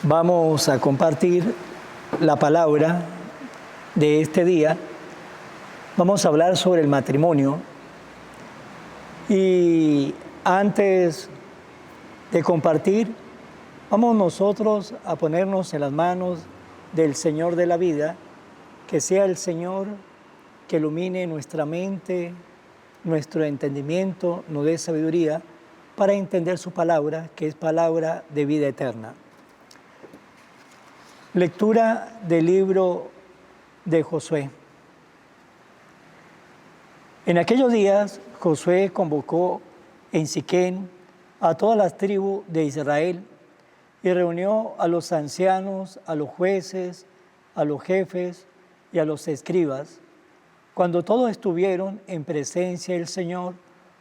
Vamos a compartir la palabra de este día. Vamos a hablar sobre el matrimonio. Y antes de compartir, vamos nosotros a ponernos en las manos del Señor de la vida, que sea el Señor que ilumine nuestra mente, nuestro entendimiento, nos dé sabiduría para entender su palabra, que es palabra de vida eterna. Lectura del libro de Josué. En aquellos días, Josué convocó en Siquén a todas las tribus de Israel y reunió a los ancianos, a los jueces, a los jefes y a los escribas. Cuando todos estuvieron en presencia del Señor,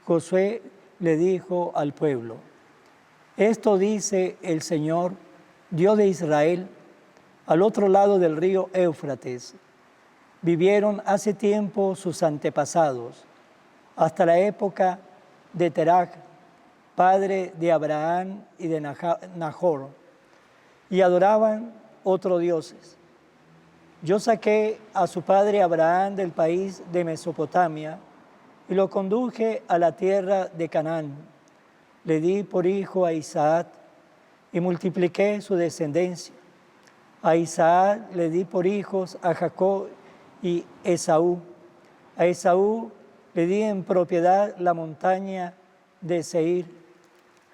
Josué le dijo al pueblo: Esto dice el Señor, Dios de Israel, al otro lado del río Éufrates. Vivieron hace tiempo sus antepasados, hasta la época de Terach, padre de Abraham y de Nahor, y adoraban otros dioses. Yo saqué a su padre Abraham del país de Mesopotamia y lo conduje a la tierra de Canaán. Le di por hijo a Isaac y multipliqué su descendencia. A Isaac le di por hijos a Jacob y Esaú. A Esaú le di en propiedad la montaña de Seir.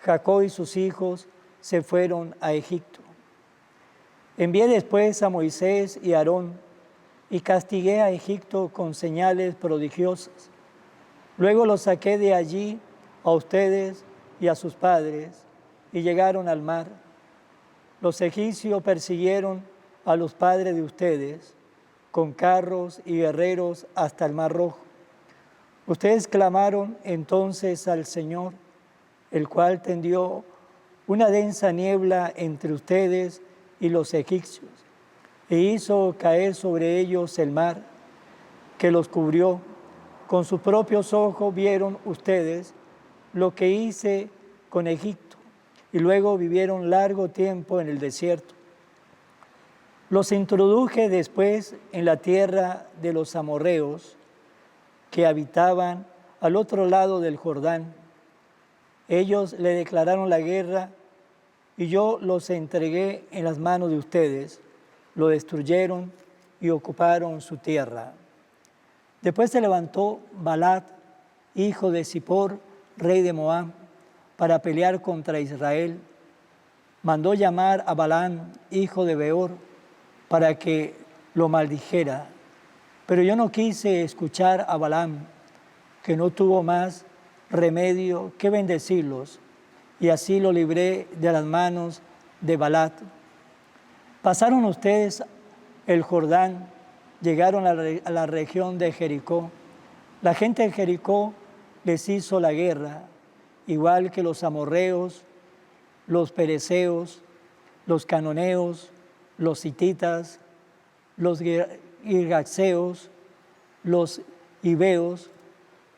Jacob y sus hijos se fueron a Egipto. Envié después a Moisés y a Aarón y castigué a Egipto con señales prodigiosas. Luego los saqué de allí a ustedes y a sus padres y llegaron al mar. Los egipcios persiguieron a los padres de ustedes con carros y guerreros hasta el Mar Rojo. Ustedes clamaron entonces al Señor, el cual tendió una densa niebla entre ustedes y los egipcios, e hizo caer sobre ellos el mar, que los cubrió. Con sus propios ojos vieron ustedes lo que hice con Egipto, y luego vivieron largo tiempo en el desierto. Los introduje después en la tierra de los amorreos, que habitaban al otro lado del Jordán. Ellos le declararon la guerra y yo los entregué en las manos de ustedes. Lo destruyeron y ocuparon su tierra. Después se levantó Balac, hijo de Zippor, rey de Moab, para pelear contra Israel. Mandó llamar a Balaam, hijo de Beor, para que lo maldijera. Pero yo no quise escuchar a Balaam, que no tuvo más remedio que bendecirlos, y así lo libré de las manos de Balac. Pasaron ustedes el Jordán, llegaron a la región de Jericó. La gente de Jericó les hizo la guerra, igual que los amorreos, los pereceos, los cananeos, los hititas, los girgaseos, los hiveos,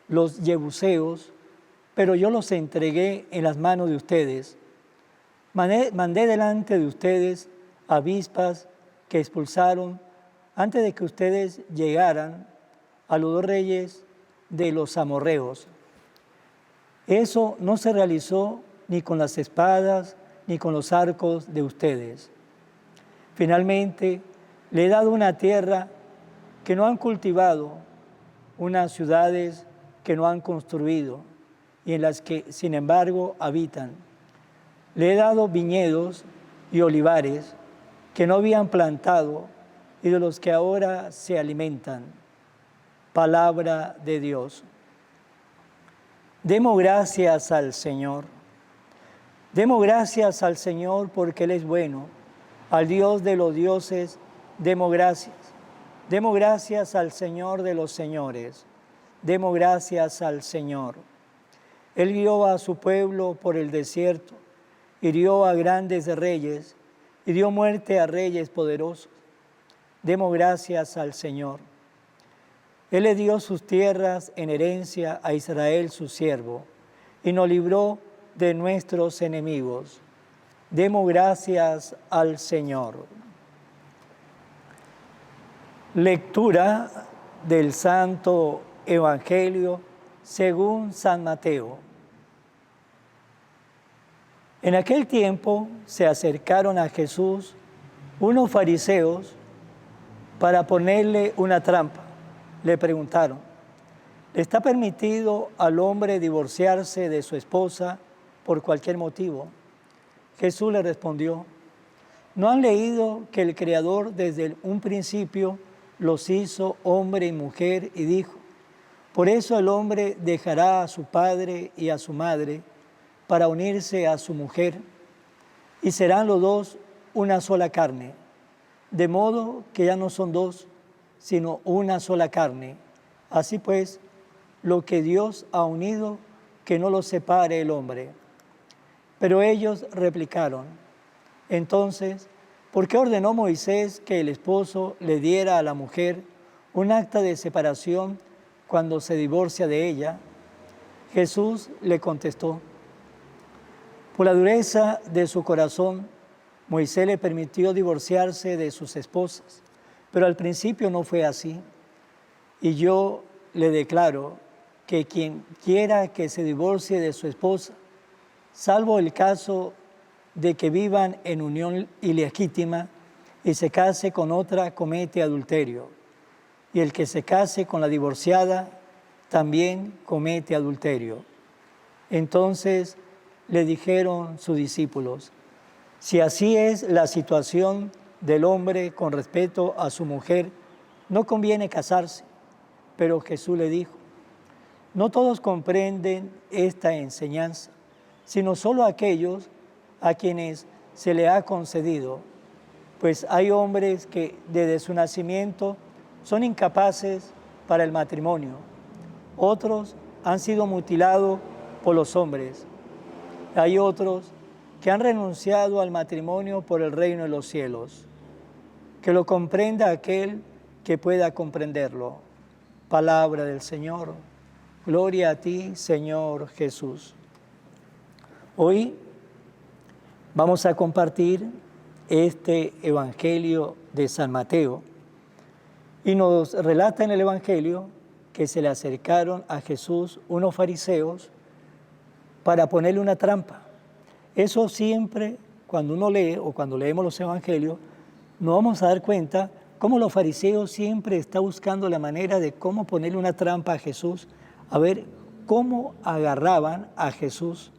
los jebuseos, pero yo los entregué en las manos de ustedes. Mandé delante de ustedes avispas que expulsaron antes de que ustedes llegaran a los dos reyes de los amorreos. Eso no se realizó ni con las espadas ni con los arcos de ustedes. Finalmente, le he dado una tierra que no han cultivado, unas ciudades que no han construido y en las que, sin embargo, habitan. Le he dado viñedos y olivares que no habían plantado y de los que ahora se alimentan. Palabra de Dios. Demos gracias al Señor. Demos gracias al Señor porque Él es bueno. Al Dios de los dioses, demos gracias. Demos gracias al Señor de los señores. Demos gracias al Señor. Él guió a su pueblo por el desierto, hirió a grandes reyes y dio muerte a reyes poderosos. Demos gracias al Señor. Él le dio sus tierras en herencia a Israel su siervo y nos libró de nuestros enemigos. Demos gracias al Señor. Lectura del Santo Evangelio según San Mateo. En aquel tiempo se acercaron a Jesús unos fariseos para ponerle una trampa. Le preguntaron: ¿está permitido al hombre divorciarse de su esposa por cualquier motivo? Jesús le respondió: ¿no han leído que el Creador desde un principio los hizo hombre y mujer y dijo: por eso el hombre dejará a su padre y a su madre para unirse a su mujer, y serán los dos una sola carne? De modo que ya no son dos, sino una sola carne. Así pues, lo que Dios ha unido, que no lo separe el hombre. Pero ellos replicaron: entonces, ¿por qué ordenó Moisés que el esposo le diera a la mujer un acta de separación cuando se divorcia de ella? Jesús le contestó: por la dureza de su corazón, Moisés le permitió divorciarse de sus esposas, pero al principio no fue así. Y yo le declaro que quien quiera que se divorcie de su esposa, salvo el caso de que vivan en unión ilegítima y se case con otra, comete adulterio. Y el que se case con la divorciada también comete adulterio. Entonces le dijeron sus discípulos: si así es la situación del hombre con respecto a su mujer, no conviene casarse. Pero Jesús le dijo: no todos comprenden esta enseñanza, sino solo aquellos a quienes se le ha concedido. Pues hay hombres que desde su nacimiento son incapaces para el matrimonio. Otros han sido mutilados por los hombres. Hay otros que han renunciado al matrimonio por el reino de los cielos. Que lo comprenda aquel que pueda comprenderlo. Palabra del Señor. Gloria a ti, Señor Jesús. Hoy vamos a compartir este Evangelio de San Mateo y nos relata en el Evangelio que se le acercaron a Jesús unos fariseos para ponerle una trampa. Eso siempre, cuando uno lee o cuando leemos los Evangelios, nos vamos a dar cuenta cómo los fariseos siempre están buscando la manera de cómo ponerle una trampa a Jesús, a ver cómo agarraban a Jesús.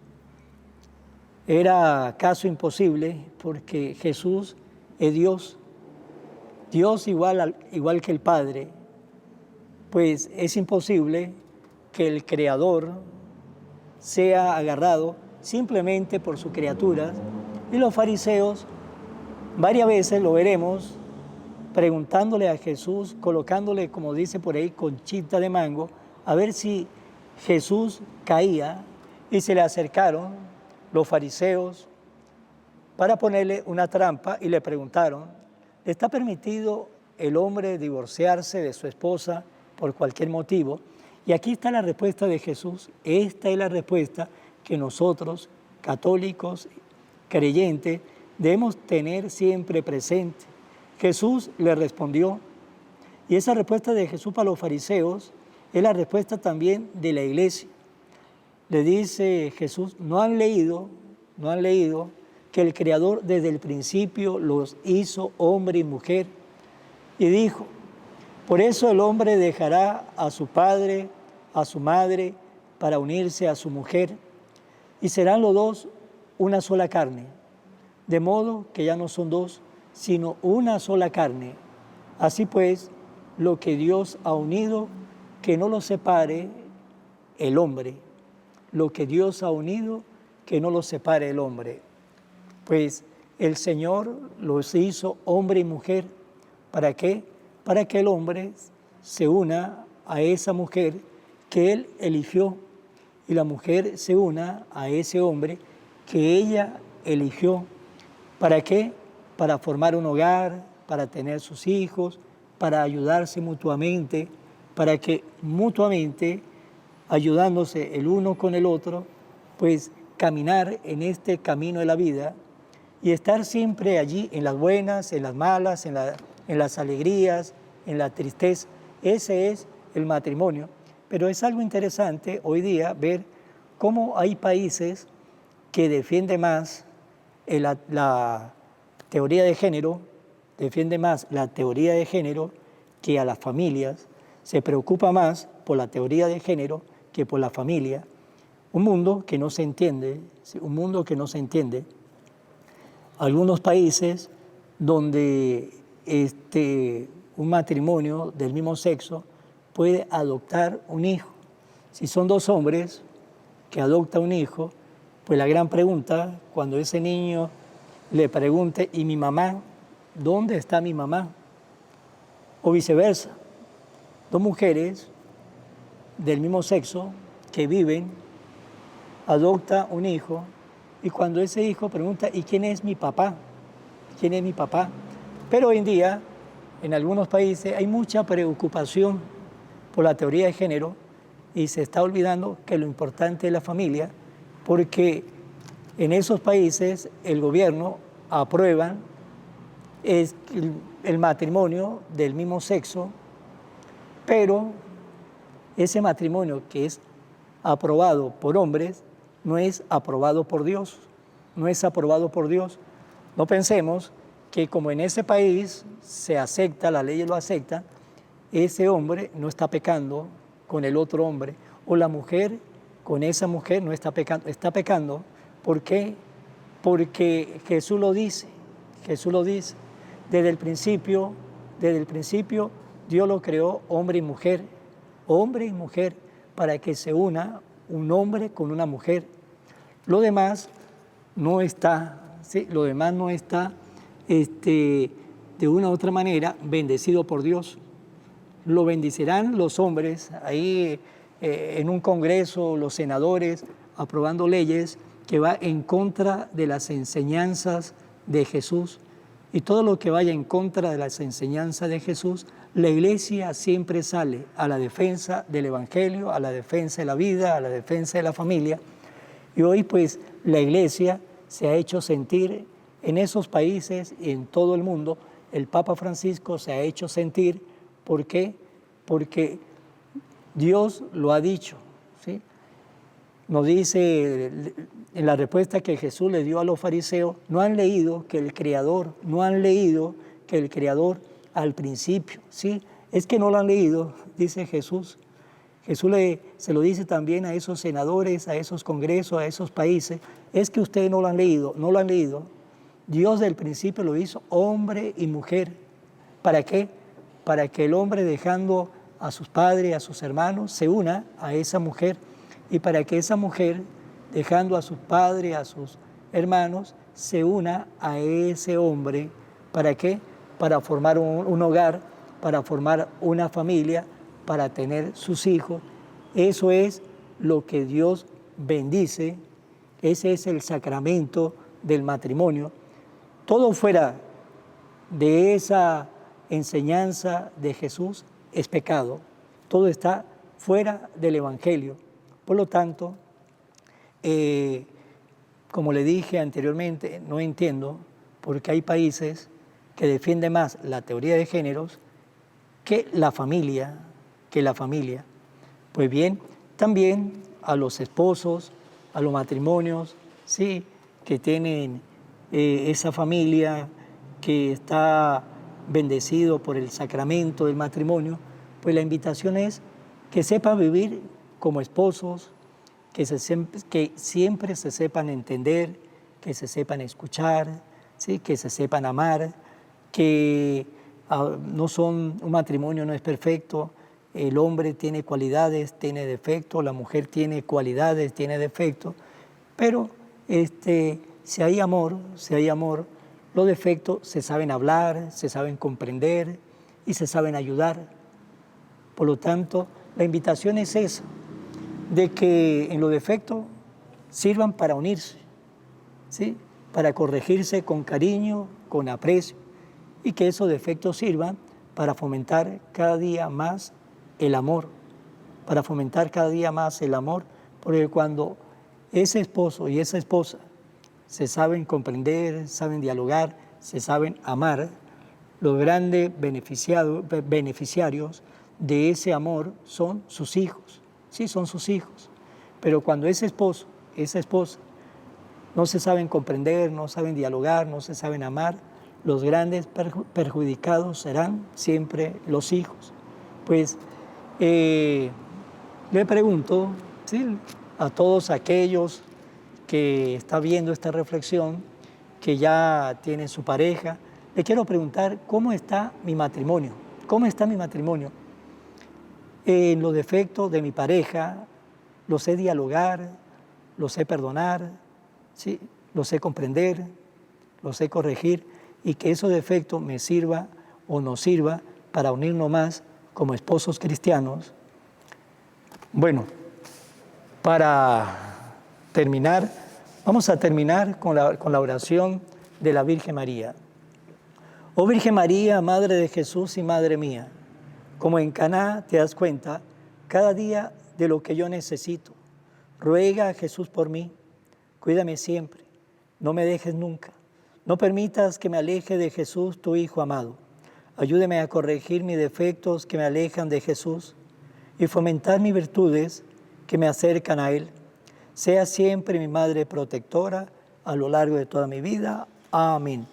Era caso imposible porque Jesús es Dios, Dios igual que el Padre, pues es imposible que el Creador sea agarrado simplemente por sus criaturas. Y los fariseos, varias veces lo veremos, preguntándole a Jesús, colocándole, como dice por ahí, conchita de mango, a ver si Jesús caía, y se le acercaron los fariseos para ponerle una trampa y le preguntaron: ¿está permitido el hombre divorciarse de su esposa por cualquier motivo? Y aquí está la respuesta de Jesús. Esta es la respuesta que nosotros, católicos, creyentes, debemos tener siempre presente. Jesús le respondió, y esa respuesta de Jesús para los fariseos es la respuesta también de la iglesia. Le dice Jesús: ¿no han leído que el Creador desde el principio los hizo hombre y mujer? Y dijo: por eso el hombre dejará a su padre, a su madre, para unirse a su mujer, y serán los dos una sola carne. De modo que ya no son dos, sino una sola carne. Así pues, lo que Dios ha unido, que no lo separe el hombre. Lo que Dios ha unido, que no lo separe el hombre. Pues el Señor los hizo hombre y mujer. ¿Para qué? Para que el hombre se una a esa mujer que él eligió, y la mujer se una a ese hombre que ella eligió. ¿Para qué? Para formar un hogar, para tener sus hijos, para ayudarse mutuamente, para que mutuamente, ayudándose el uno con el otro, pues caminar en este camino de la vida, y estar siempre allí en las buenas, en las malas, en las alegrías, en la tristeza. Ese es el matrimonio. Pero es algo interesante hoy día ver cómo hay países que defienden más la teoría de género, defiende más la teoría de género que a las familias, se preocupa más por la teoría de género que por la familia. Un mundo que no se entiende, un mundo que no se entiende. Algunos países donde un matrimonio del mismo sexo puede adoptar un hijo. Si son dos hombres que adoptan un hijo, pues la gran pregunta, cuando ese niño le pregunte, ¿y mi mamá? ¿Dónde está mi mamá? O viceversa, dos mujeres del mismo sexo que viven, adopta un hijo, y cuando ese hijo pregunta, ¿y quién es mi papá? ¿Quién es mi papá? Pero hoy en día, en algunos países, hay mucha preocupación por la teoría de género y se está olvidando que lo importante es la familia, porque en esos países el gobierno aprueba el matrimonio del mismo sexo, pero ese matrimonio que es aprobado por hombres no es aprobado por Dios, no es aprobado por Dios. No pensemos que como en ese país se acepta, la ley lo acepta, ese hombre no está pecando con el otro hombre, o la mujer con esa mujer no está pecando. Está pecando, ¿por qué? Porque Jesús lo dice, Jesús lo dice. Desde el principio Dios lo creó hombre y mujer, para que se una un hombre con una mujer. Lo demás no está, ¿sí? Lo demás no está de una u otra manera bendecido por Dios. Lo bendecirán los hombres ahí en un congreso, los senadores aprobando leyes que va en contra de las enseñanzas de Jesús. Y todo lo que vaya en contra de las enseñanzas de Jesús, la iglesia siempre sale a la defensa del evangelio, a la defensa de la vida, a la defensa de la familia. Y hoy pues la iglesia se ha hecho sentir en esos países y en todo el mundo. El Papa Francisco se ha hecho sentir. ¿Por qué? Porque Dios lo ha dicho, ¿sí? Nos dice en la respuesta que Jesús le dio a los fariseos, no han leído que el Creador al principio, ¿sí? Es que no lo han leído, dice Jesús. Jesús se lo dice también a esos senadores, a esos congresos, a esos países, es que ustedes no lo han leído, no lo han leído. Dios del principio lo hizo hombre y mujer. ¿Para qué? Para que el hombre, dejando a sus padres, a sus hermanos, se una a esa mujer, y para que esa mujer, dejando a sus padres, a sus hermanos, se una a ese hombre. ¿Para qué? Para formar un hogar, para formar una familia, para tener sus hijos. Eso es lo que Dios bendice, ese es el sacramento del matrimonio. Todo fuera de esa enseñanza de Jesús es pecado, todo está fuera del Evangelio. Por lo tanto, como le dije anteriormente, no entiendo por qué hay países que defienden más la teoría de géneros que la familia, Pues bien, también a los esposos, a los matrimonios, sí, que tienen esa familia que está bendecido por el sacramento del matrimonio, pues la invitación es que sepan vivir como esposos, que siempre se sepan entender, que se sepan escuchar, ¿sí? Que se sepan amar, que un matrimonio no es perfecto, el hombre tiene cualidades, tiene defectos, la mujer tiene cualidades, tiene defectos, pero si hay amor, los defectos se saben hablar, se saben comprender y se saben ayudar. Por lo tanto, la invitación es esa, de que en los defectos sirvan para unirse, ¿sí? Para corregirse con cariño, con aprecio, y que esos defectos sirvan para fomentar cada día más el amor, porque cuando ese esposo y esa esposa se saben comprender, saben dialogar, se saben amar, los grandes beneficiarios de ese amor son sus hijos. Sí, son sus hijos. Pero cuando ese esposo, esa esposa, no se saben comprender, no saben dialogar, no se saben amar, los grandes perjudicados serán siempre los hijos. Pues le pregunto, ¿sí?, a todos aquellos que están viendo esta reflexión, que ya tienen su pareja, le quiero preguntar, ¿cómo está mi matrimonio? ¿Cómo está mi matrimonio? En los defectos de mi pareja, los sé dialogar, los sé perdonar, ¿sí?, los sé comprender, los sé corregir, y que esos defectos me sirva o nos sirva para unirnos más como esposos cristianos. Bueno, para terminar, vamos a terminar con la oración de la Virgen María. Oh Virgen María, Madre de Jesús y Madre mía, como en Caná te das cuenta cada día de lo que yo necesito. Ruega a Jesús por mí, cuídame siempre, no me dejes nunca. No permitas que me aleje de Jesús, tu Hijo amado. Ayúdame a corregir mis defectos que me alejan de Jesús y fomentar mis virtudes que me acercan a Él. Sea siempre mi Madre protectora a lo largo de toda mi vida. Amén.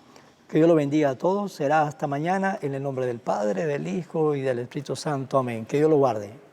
Que Dios lo bendiga a todos. Será hasta mañana en el nombre del Padre, del Hijo y del Espíritu Santo. Amén. Que Dios lo guarde.